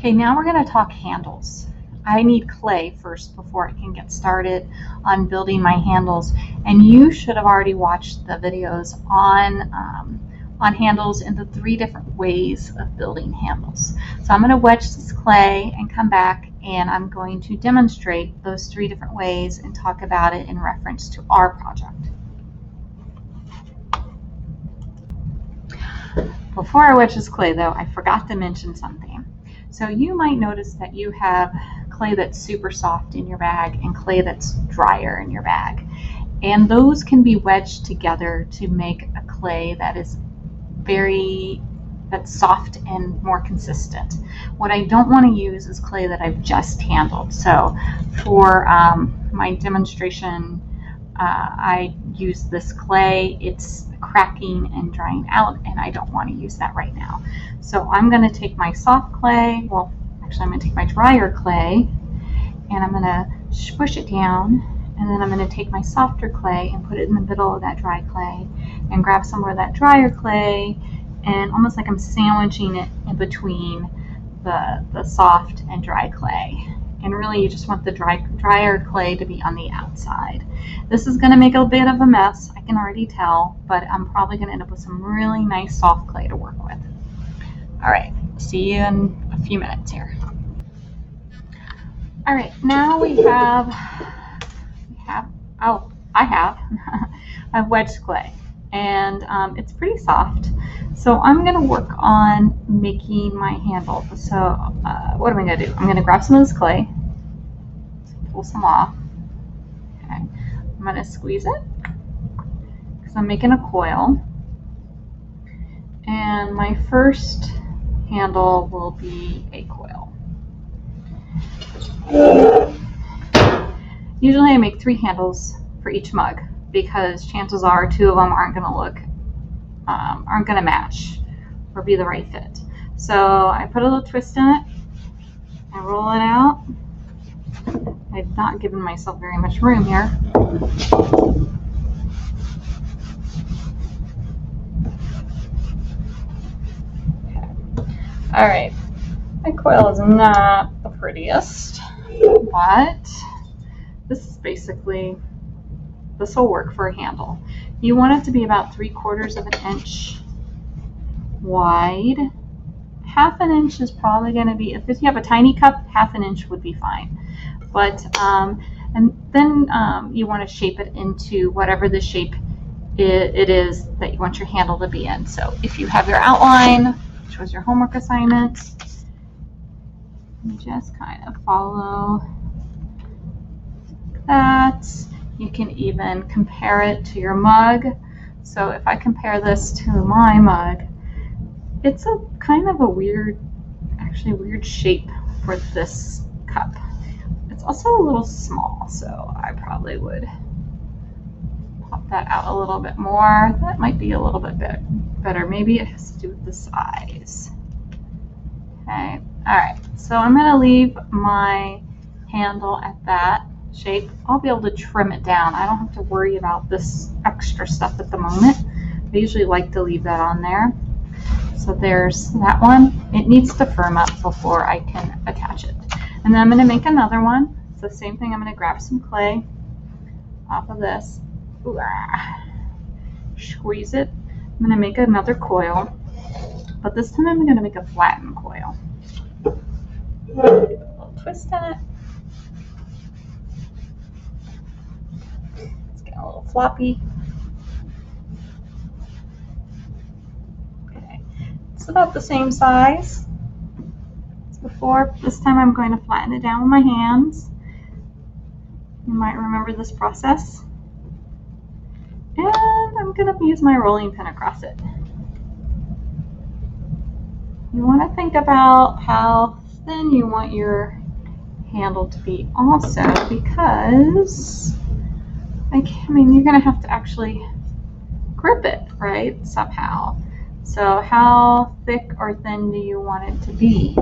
Okay, now we're going to talk handles. I need clay first before I can get started on building my handles, and you should have already watched the videos on handles and the 3 different ways of building handles. So I'm going to wedge this clay and come back, and I'm going to demonstrate those 3 different ways and talk about it in reference to our project. Before I wedge this clay though, I forgot to mention something. So you might notice that you have clay that's super soft in your bag and clay that's drier in your bag. And those can be wedged together to make a clay that is that's soft and more consistent. What I don't want to use is clay that I've just handled. So for my demonstration, I use this clay. It's cracking and drying out, and I don't want to use that right now. So I'm going to take my soft clay, well, actually I'm going to take my drier clay, and I'm going to squish it down, and then I'm going to take my softer clay and put it in the middle of that dry clay, and grab some more of that drier clay, and almost like I'm sandwiching it in between the soft and dry clay. And really you just want the drier clay to be on the outside. This is going to make a bit of a mess, I can already tell, but I'm probably going to end up with some really nice soft clay to work with. All right, see you in a few minutes here. All right, now I have wedged clay, and it's pretty soft. So I'm going to work on making my handle. So what am I going to do? I'm going to grab some of this clay, pull some off. Okay. I'm going to squeeze it because I'm making a coil. And my first handle will be a coil. Usually I make 3 handles for each mug because chances are 2 of them aren't going to match or be the right fit. So I put a little twist in it, I roll it out. I've not given myself very much room here. Okay. All right, my coil is not the prettiest, but this will work for a handle. You want it to be about 3/4 of an inch wide. 1/2 an inch is probably going to be, if you have a tiny cup, 1/2 an inch would be fine. But and then you want to shape it into whatever the shape it is that you want your handle to be in. So if you have your outline, which was your homework assignment, you just kind of follow that. You can even compare it to your mug. So if I compare this to my mug, it's a kind of a weird shape for this cup. It's also a little small, so I probably would pop that out a little bit more. That might be a little bit better. Maybe it has to do with the size. Okay, all right, so I'm gonna leave my handle at that shape. I'll be able to trim it down. I don't have to worry about this extra stuff at the moment. I usually like to leave that on there. So there's that one. It needs to firm up before I can attach it. And then I'm going to make another one. It's the same thing. I'm going to grab some clay off of this. Ooh, squeeze it. I'm going to make another coil, but this time I'm going to make a flattened coil. A little twist in it. It's getting a little floppy. Okay, it's about the same size as before. This time I'm going to flatten it down with my hands. You might remember this process. And I'm going to use my rolling pin across it. You want to think about how thin you want your handle to be also, because you're going to have to actually grip it, right, somehow. So how thick or thin do you want it to be?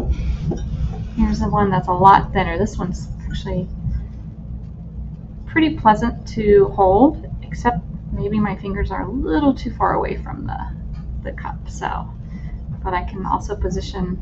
Here's the one that's a lot thinner. This one's actually pretty pleasant to hold, except maybe my fingers are a little too far away from the cup. So, but I can also position